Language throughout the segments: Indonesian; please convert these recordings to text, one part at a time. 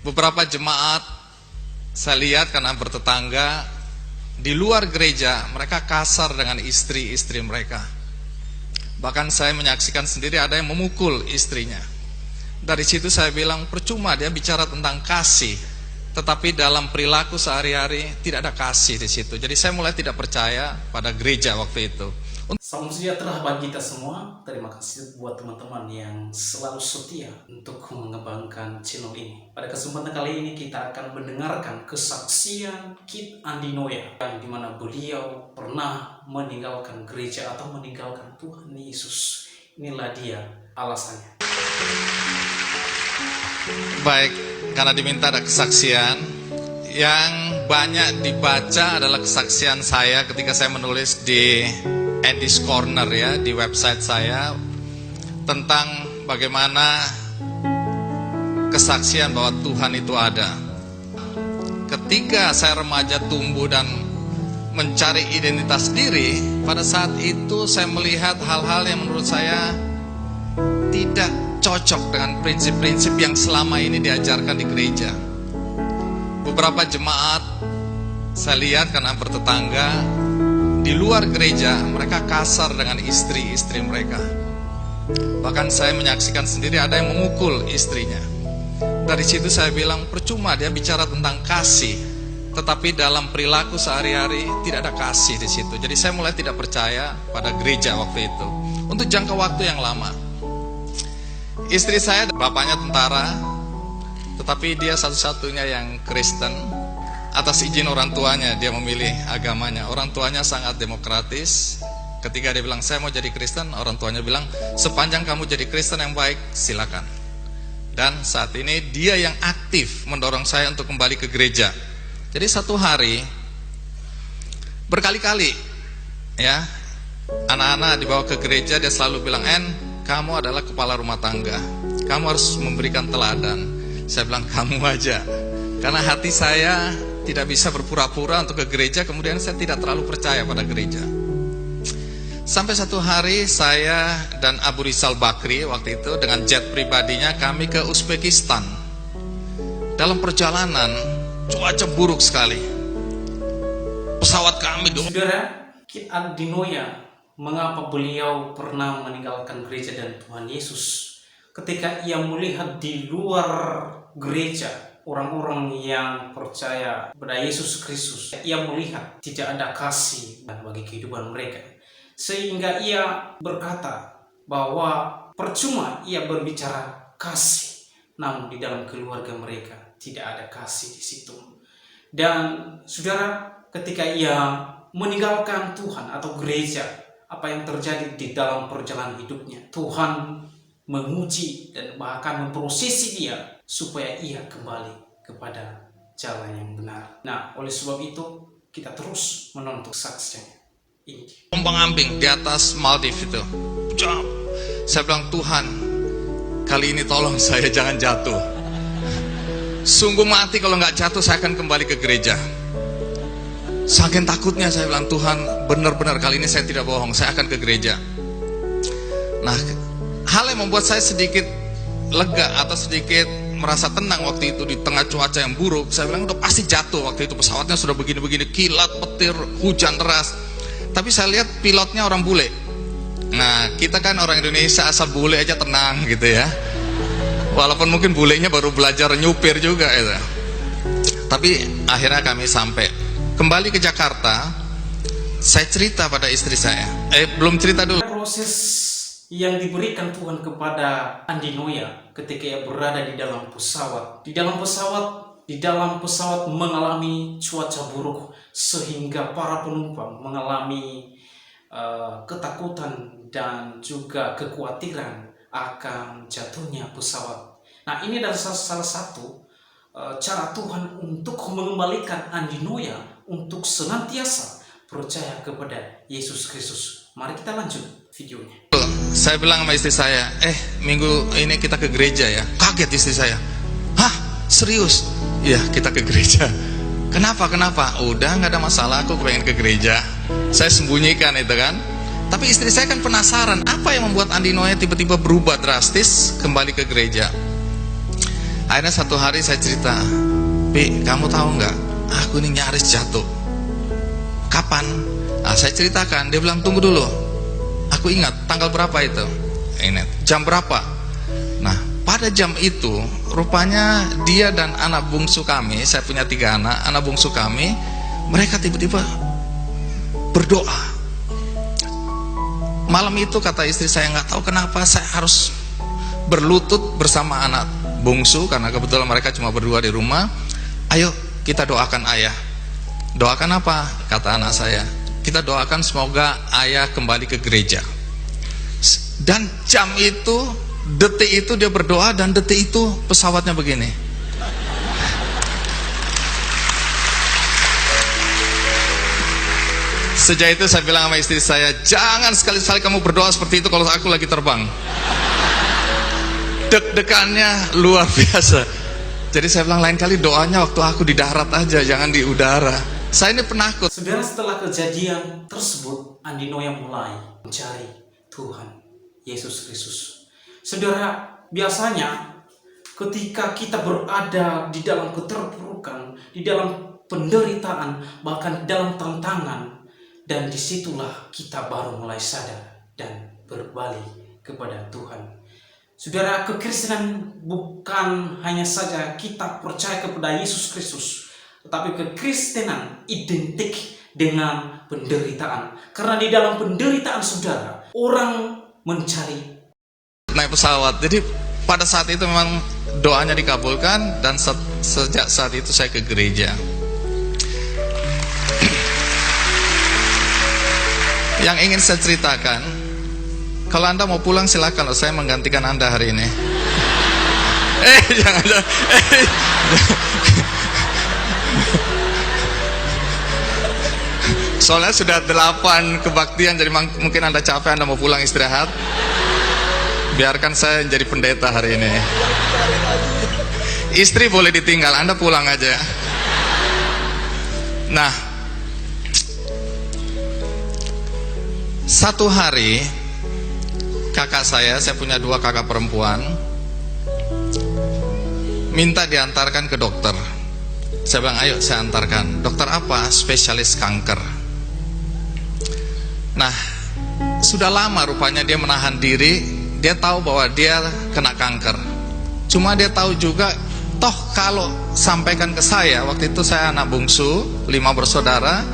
Beberapa jemaat saya lihat karena bertetangga di luar gereja, mereka kasar dengan istri-istri mereka. Bahkan saya menyaksikan sendiri ada yang memukul istrinya. Dari situ saya bilang, percuma dia bicara tentang kasih, tetapi dalam perilaku sehari-hari tidak ada kasih di situ. Jadi saya mulai tidak percaya pada gereja waktu itu. Salam sejahtera bagi kita semua. Terima kasih buat teman-teman yang selalu setia untuk mengembangkan channel ini. Pada kesempatan kali ini kita akan mendengarkan kesaksian Kit Andinoya, yang dimana beliau pernah meninggalkan gereja atau meninggalkan Tuhan Yesus. Inilah dia alasannya. Baik, karena diminta ada kesaksian, yang banyak dibaca adalah kesaksian saya ketika saya menulis di Andy's Corner ya, di website saya, tentang bagaimana kesaksian bahwa Tuhan itu ada. Ketika saya remaja tumbuh dan mencari identitas diri, pada saat itu saya melihat hal-hal yang menurut saya tidak cocok dengan prinsip-prinsip yang selama ini diajarkan di gereja. Beberapa jemaat saya lihat karena bertetangga di luar gereja, mereka kasar dengan istri-istri mereka. Bahkan saya menyaksikan sendiri ada yang memukul istrinya. Dari situ saya bilang, percuma dia bicara tentang kasih, tetapi dalam perilaku sehari-hari tidak ada kasih di situ. Jadi saya mulai tidak percaya pada gereja waktu itu untuk jangka waktu yang lama. Istri saya, bapaknya tentara, tetapi dia satu-satunya yang Kristen. Atas izin orang tuanya dia memilih agamanya. Orang tuanya sangat demokratis. Ketika dia bilang saya mau jadi Kristen, orang tuanya bilang sepanjang kamu jadi Kristen yang baik, silakan. Dan saat ini dia yang aktif mendorong saya untuk kembali ke gereja. Jadi satu hari berkali-kali ya, anak-anak dibawa ke gereja, dia selalu bilang, kamu adalah kepala rumah tangga, kamu harus memberikan teladan. Saya bilang, kamu aja. Karena hati saya tidak bisa berpura-pura untuk ke gereja, kemudian saya tidak terlalu percaya pada gereja. Sampai satu hari saya dan Abu Rizal Bakri waktu itu dengan jet pribadinya kami ke Uzbekistan. Dalam perjalanan cuaca buruk sekali. Pesawat kami Saudara, Kit Andinoya, mengapa beliau pernah meninggalkan gereja dan Tuhan Yesus? Ketika ia melihat di luar gereja orang-orang yang percaya pada Yesus Kristus, ia melihat tidak ada kasih bagi kehidupan mereka, sehingga ia berkata bahwa percuma ia berbicara kasih, namun di dalam keluarga mereka tidak ada kasih di situ. Dan saudara, ketika ia meninggalkan Tuhan atau gereja, apa yang terjadi di dalam perjalanan hidupnya? Tuhan menguji dan bahkan memprosesi dia supaya ia kembali kepada jalan yang benar. Nah, oleh sebab itu kita terus menonton kesaksiannya ini. Ombang-ambing di atas Maldives itu. Saya bilang, Tuhan, kali ini tolong saya jangan jatuh. Sungguh mati kalau nggak jatuh saya akan kembali ke gereja. Saking takutnya saya bilang, Tuhan, benar-benar kali ini saya tidak bohong, saya akan ke gereja. Nah, hal yang membuat saya sedikit lega atau sedikit merasa tenang waktu itu di tengah cuaca yang buruk, saya bilang udah pasti jatuh waktu itu, pesawatnya sudah begini-begini, kilat, petir, hujan deras. Tapi saya lihat pilotnya orang bule. Nah, kita kan orang Indonesia asal bule aja tenang gitu ya. Walaupun mungkin bulenya baru belajar nyupir juga gitu. Tapi akhirnya kami sampai kembali ke Jakarta. Saya cerita pada istri saya. Belum cerita dulu. Proses yang diberikan Tuhan kepada Andinoya ketika ia berada di dalam pesawat. Di dalam pesawat mengalami cuaca buruk sehingga para penumpang mengalami ketakutan dan juga kekhawatiran akan jatuhnya pesawat. Nah, ini adalah salah satu cara Tuhan untuk mengembalikan Andinoya untuk senantiasa percaya kepada Yesus Kristus. Mari kita lanjut videonya. Saya bilang sama istri saya, minggu ini kita ke gereja ya. Kaget istri saya. Hah? Serius? Iya, kita ke gereja. Kenapa? Udah nggak ada masalah, aku pengen ke gereja. Saya sembunyikan itu kan. Tapi istri saya kan penasaran, apa yang membuat Andinoya tiba-tiba berubah drastis kembali ke gereja. Akhirnya satu hari saya cerita, Pi, kamu tahu nggak, aku ini nyaris jatuh. Kapan? Nah, saya ceritakan. Dia bilang, tunggu dulu, aku ingat tanggal berapa itu, jam berapa. Nah, pada jam itu rupanya dia dan anak bungsu kami, saya punya 3 anak bungsu kami, mereka tiba-tiba berdoa. Malam itu kata istri saya, nggak tahu kenapa saya harus berlutut bersama anak bungsu, karena kebetulan mereka cuma berdua di rumah. Ayo kita doakan ayah. Doakan apa? Kata anak saya, kita doakan semoga ayah kembali ke gereja. Dan jam itu, detik itu dia berdoa, dan detik itu pesawatnya begini. Sejak itu saya bilang sama istri saya, jangan sekali-sekali kamu berdoa seperti itu kalau aku lagi terbang. Deg-degannya luar biasa. Jadi saya bilang, lain kali doanya waktu aku di darat aja, jangan di udara. Saya ini penakut. Saudara, setelah kejadian tersebut, Andi Noya mulai mencari Tuhan Yesus Kristus. Saudara, biasanya ketika kita berada di dalam keterpurukan, di dalam penderitaan, bahkan dalam tantangan, dan disitulah kita baru mulai sadar dan berbalik kepada Tuhan. Saudara, kekristenan bukan hanya saja kita percaya kepada Yesus Kristus, tetapi kekristenan identik dengan penderitaan. Karena di dalam penderitaan, saudara, orang mencari naik pesawat. Jadi pada saat itu memang doanya dikabulkan, dan sejak saat itu saya ke gereja. Yang ingin saya ceritakan, kalau Anda mau pulang silakan, saya menggantikan Anda hari ini. Jangan. Soalnya sudah 8 kebaktian, jadi mungkin Anda capek, Anda mau pulang istirahat. Biarkan saya jadi pendeta hari ini. Istri boleh ditinggal, Anda pulang aja. Nah, satu hari kakak saya punya 2 kakak perempuan, minta diantarkan ke dokter. Saya bilang, ayo saya antarkan. Dokter apa? Spesialis kanker. Nah, sudah lama rupanya dia menahan diri. Dia tahu bahwa dia kena kanker. Cuma dia tahu juga, toh kalau sampaikan ke saya, waktu itu saya anak bungsu, 5 bersaudara,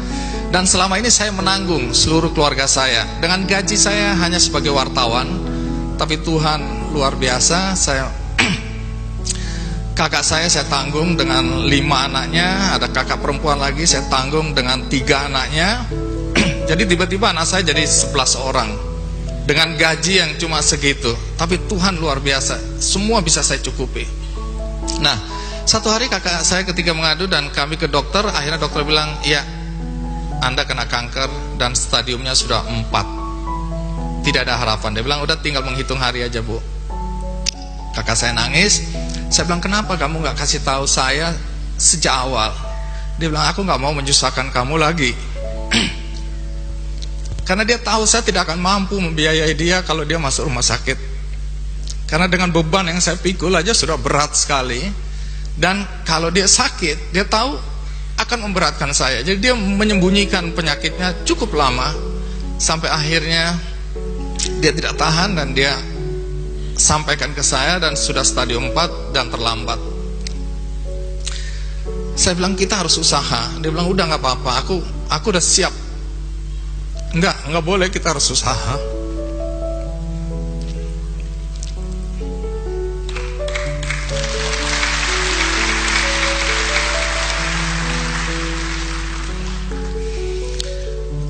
dan selama ini saya menanggung seluruh keluarga saya. Dengan gaji saya hanya sebagai wartawan, tapi Tuhan luar biasa. Kakak saya tanggung dengan 5 anaknya, ada kakak perempuan lagi saya tanggung dengan 3 anaknya. Jadi tiba-tiba anak saya jadi 11 orang dengan gaji yang cuma segitu. Tapi Tuhan luar biasa, semua bisa saya cukupi. Nah, satu hari kakak saya ketika mengadu dan kami ke dokter, akhirnya dokter bilang, ya, Anda kena kanker dan stadiumnya sudah 4. Tidak ada harapan. Dia bilang, udah tinggal menghitung hari aja, Bu. Kakak saya nangis. Saya bilang, kenapa kamu gak kasih tahu saya sejak awal? Dia bilang, aku gak mau menyusahkan kamu lagi. Karena dia tahu saya tidak akan mampu membiayai dia kalau dia masuk rumah sakit. Karena dengan beban yang saya pikul aja sudah berat sekali. Dan kalau dia sakit, dia tahu akan memberatkan saya. Jadi dia menyembunyikan penyakitnya cukup lama, sampai akhirnya dia tidak tahan dan dia sampaikan ke saya, dan sudah stadium 4 dan terlambat. Saya bilang, kita harus usaha. Dia bilang, udah gak apa-apa, aku udah siap. Enggak boleh, kita harus usaha.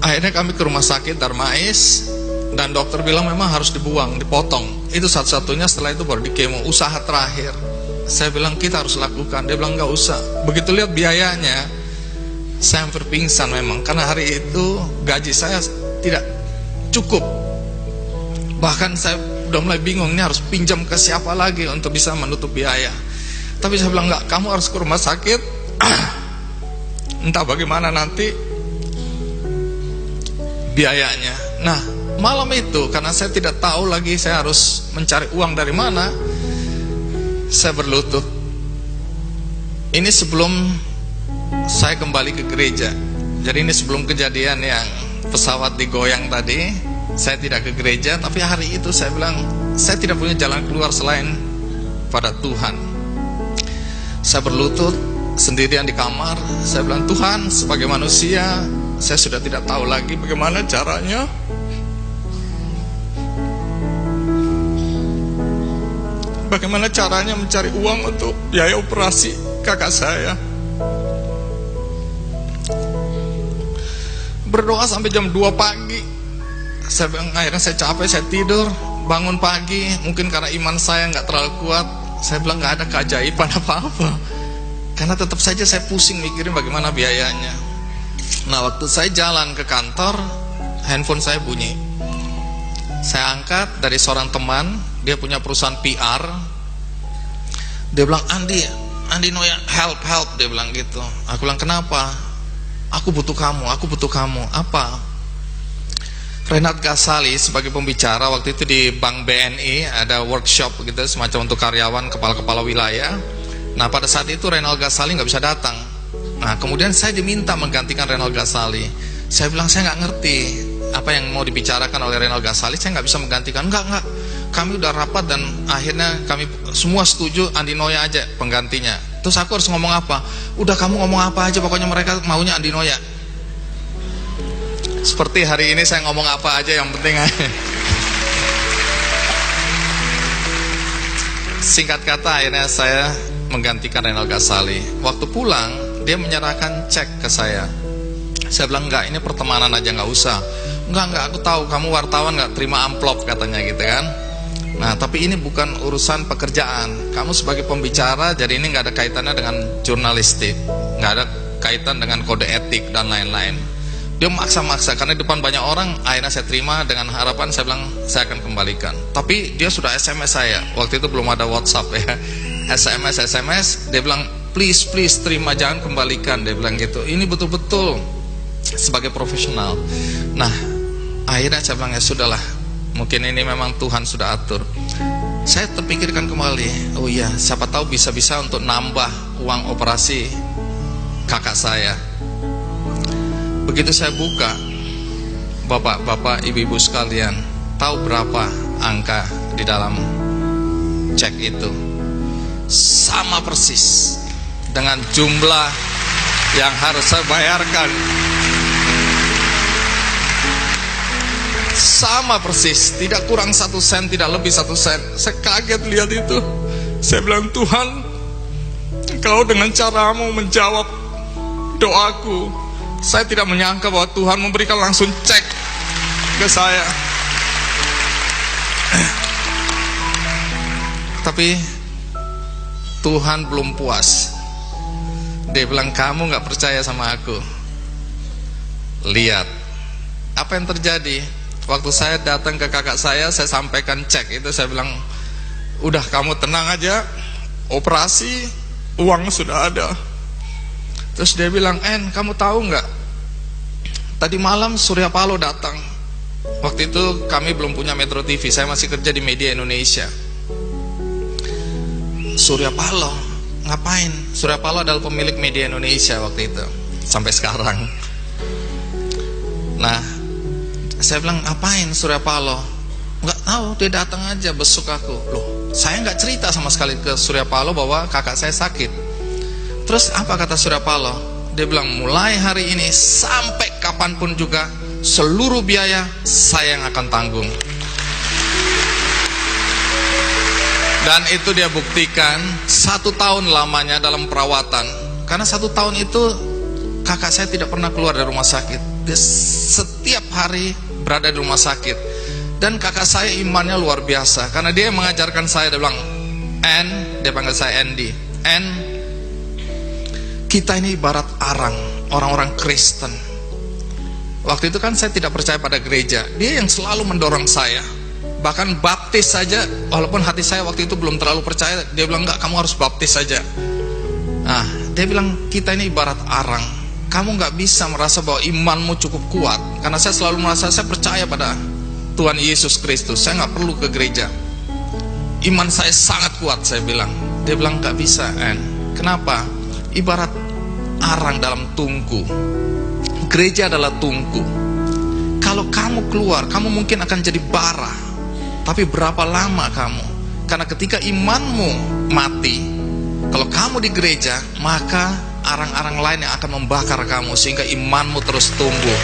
Akhirnya kami ke rumah sakit Darmais, dan dokter bilang memang harus dibuang, dipotong. Itu satu-satunya, setelah itu baru dikemo, usaha terakhir. Saya bilang, kita harus lakukan. Dia bilang, gak usah. Begitu lihat biayanya, saya hampir pingsan memang, karena hari itu gaji saya tidak cukup. Bahkan saya udah mulai bingung, ini harus pinjam ke siapa lagi untuk bisa menutup biaya. Tapi saya bilang, enggak, kamu harus ke rumah sakit. Entah bagaimana nanti biayanya. Nah, malam itu karena saya tidak tahu lagi saya harus mencari uang dari mana, saya berlutut Ini sebelum saya kembali ke gereja. Jadi ini sebelum kejadian yang pesawat digoyang tadi. Saya tidak ke gereja, tapi hari itu saya bilang, saya tidak punya jalan keluar selain pada Tuhan. Saya berlutut sendirian di kamar. Saya bilang, Tuhan, sebagai manusia saya sudah tidak tahu lagi bagaimana caranya. Bagaimana caranya mencari uang untuk biaya operasi kakak saya. Berdoa sampai jam 2 pagi. Saya bilang, akhirnya saya capek, saya tidur. Bangun pagi, mungkin karena iman saya nggak terlalu kuat. Saya bilang nggak ada keajaiban apa-apa, karena tetap saja saya pusing mikirin bagaimana biayanya. Nah, waktu saya jalan ke kantor, handphone saya bunyi. Saya angkat, dari seorang teman. Dia punya perusahaan PR. Dia bilang, Andi Noya, help, dia bilang gitu. Aku bilang, kenapa? Aku butuh kamu. Apa? Renat Gasali sebagai pembicara waktu itu di Bank BNI, ada workshop gitu, semacam untuk karyawan, kepala-kepala wilayah. Nah, pada saat itu Renal Gasali nggak bisa datang. Nah, kemudian saya diminta menggantikan Renal Gasali. Saya bilang, saya nggak ngerti apa yang mau dibicarakan oleh Renal Gasali, saya nggak bisa menggantikan. Enggak, kami udah rapat dan akhirnya kami semua setuju Andi Noya aja penggantinya. Terus aku harus ngomong apa? Udah, kamu ngomong apa aja, pokoknya mereka maunya Andi Noya. Seperti hari ini saya ngomong apa aja, yang penting aja. Singkat kata, akhirnya saya menggantikan Renal Gasali. Waktu pulang, dia menyerahkan cek ke saya. Saya bilang, enggak, ini pertemanan aja, nggak usah. Enggak, aku tahu kamu wartawan, nggak terima amplop katanya gitu kan. Nah, tapi ini bukan urusan pekerjaan. Kamu sebagai pembicara, jadi ini nggak ada kaitannya dengan jurnalistik, nggak ada kaitan dengan kode etik dan lain-lain. Dia maksa-maksa, karena di depan banyak orang. Akhirnya saya terima dengan harapan, saya bilang saya akan kembalikan. Tapi dia sudah SMS saya. Waktu itu belum ada WhatsApp ya. SMS, dia bilang, please terima, jangan kembalikan. Dia bilang gitu. Ini betul-betul sebagai profesional. Nah, akhirnya saya bilang, ya sudahlah, mungkin ini memang Tuhan sudah atur. Saya terpikirkan kembali, oh iya, siapa tahu bisa-bisa untuk nambah uang operasi kakak saya. Begitu saya buka, bapak-bapak, ibu-ibu sekalian, tahu berapa angka di dalam cek itu? Sama persis dengan jumlah yang harus saya bayarkan. Sama persis, tidak kurang 1 sen, tidak lebih 1 sen. Saya kaget lihat itu. Saya bilang, Tuhan, Engkau dengan caramu menjawab doaku. Saya tidak menyangka bahwa Tuhan memberikan langsung cek ke saya. Tapi Tuhan belum puas. Dia bilang, kamu gak percaya sama aku. Lihat apa yang terjadi. Waktu saya datang ke kakak saya sampaikan cek itu. Saya bilang, udah, kamu tenang aja, operasi, uang sudah ada. Terus dia bilang, kamu tahu nggak? Tadi malam Surya Paloh datang. Waktu itu kami belum punya Metro TV, saya masih kerja di Media Indonesia. Surya Paloh, ngapain? Surya Paloh adalah pemilik Media Indonesia waktu itu, sampai sekarang. Nah, saya bilang, ngapain Surya Paloh? Nggak tahu, dia datang aja besuk aku. Loh, saya nggak cerita sama sekali ke Surya Paloh bahwa kakak saya sakit. Terus apa kata Surya Paloh? Dia bilang, mulai hari ini sampai kapanpun juga, seluruh biaya saya yang akan tanggung. Dan itu dia buktikan 1 tahun lamanya dalam perawatan. Karena 1 tahun itu kakak saya tidak pernah keluar dari rumah sakit. Dia setiap hari berada di rumah sakit. Dan kakak saya imannya luar biasa, karena dia mengajarkan saya. Dia bilang, dia panggil saya Andy, kita ini ibarat arang, orang-orang Kristen. Waktu itu kan saya tidak percaya pada gereja. Dia yang selalu mendorong saya. Bahkan baptis saja, walaupun hati saya waktu itu belum terlalu percaya, dia bilang, enggak, kamu harus baptis saja. Nah, dia bilang, kita ini ibarat arang. Kamu nggak bisa merasa bahwa imanmu cukup kuat. Karena saya selalu merasa saya percaya pada Tuhan Yesus Kristus, saya nggak perlu ke gereja. Iman saya sangat kuat, saya bilang. Dia bilang, nggak bisa, Kenapa? ibarat arang dalam tungku. Gereja adalah tungku. Kalau kamu keluar, kamu mungkin akan jadi bara. Tapi berapa lama kamu? Karena ketika imanmu mati, kalau kamu di gereja, maka arang-arang lain yang akan membakar kamu sehingga imanmu terus tumbuh.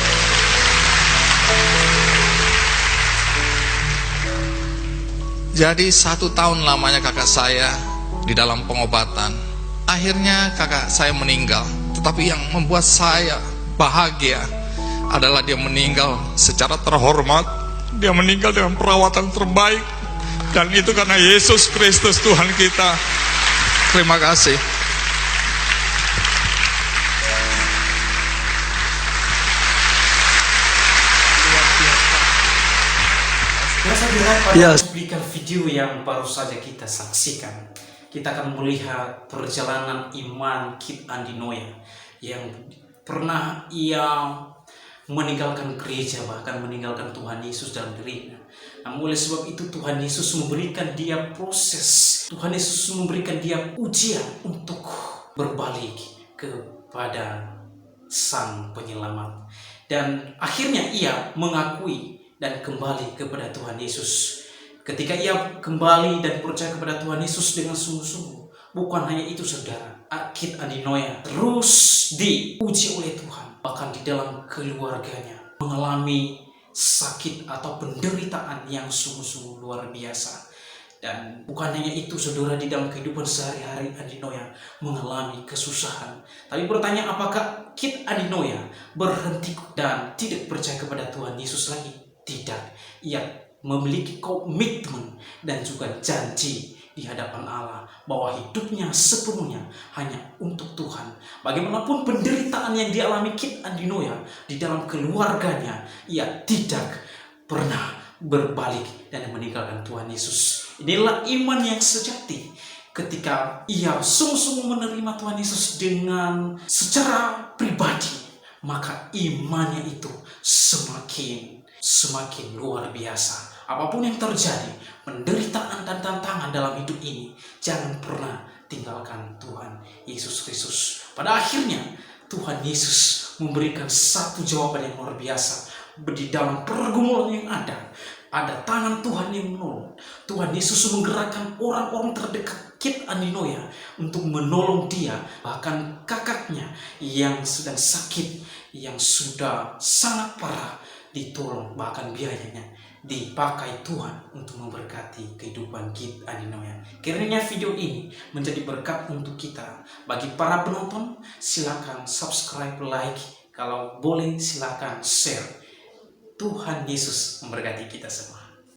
Jadi 1 tahun lamanya kakak saya di dalam pengobatan. Akhirnya kakak saya meninggal. Tetapi yang membuat saya bahagia adalah dia meninggal secara terhormat. Dia meninggal dengan perawatan terbaik. Dan itu karena Yesus Kristus Tuhan kita. Terima kasih. Pada cuplikan video yang baru saja kita saksikan, kita akan melihat perjalanan iman Kit Andinoya yang pernah ia meninggalkan gereja, bahkan meninggalkan Tuhan Yesus dalam dirinya. Namun oleh sebab itu Tuhan Yesus memberikan dia proses, Tuhan Yesus memberikan dia ujian untuk berbalik kepada Sang Penyelamat. Dan akhirnya ia mengakui dan kembali kepada Tuhan Yesus. Ketika ia kembali dan percaya kepada Tuhan Yesus dengan sungguh-sungguh, bukan hanya itu saudara, Kit Andinoya terus diuji oleh Tuhan. Bahkan di dalam keluarganya mengalami sakit atau penderitaan yang sungguh-sungguh luar biasa. Dan bukan hanya itu saudara, di dalam kehidupan sehari-hari Andinoya mengalami kesusahan. Tapi bertanya, apakah Kit Andinoya berhenti dan tidak percaya kepada Tuhan Yesus lagi? Tidak, ia memiliki komitmen dan juga janji di hadapan Allah bahwa hidupnya sepenuhnya hanya untuk Tuhan. Bagaimanapun penderitaan yang dialami Kit Andinoya di dalam keluarganya, ia tidak pernah berbalik dan meninggalkan Tuhan Yesus. Inilah iman yang sejati. Ketika ia sungguh-sungguh menerima Tuhan Yesus dengan secara pribadi, maka imannya itu semakin luar biasa. Apapun yang terjadi, penderitaan dan tantangan dalam hidup ini, jangan pernah tinggalkan Tuhan Yesus Kristus. Pada akhirnya Tuhan Yesus memberikan satu jawaban yang luar biasa. Di dalam pergumulan yang ada tangan Tuhan yang menolong. Tuhan Yesus menggerakkan orang-orang terdekat Kit Andinoya untuk menolong dia. Bahkan kakaknya yang sedang sakit, yang sudah sangat parah, ditolong, bahkan biayanya dipakai Tuhan untuk memberkati kehidupan Kit Andinoya. Kiranya video ini menjadi berkat untuk kita. Bagi para penonton, silakan subscribe, like, kalau boleh silakan share. Tuhan Yesus memberkati kita semua.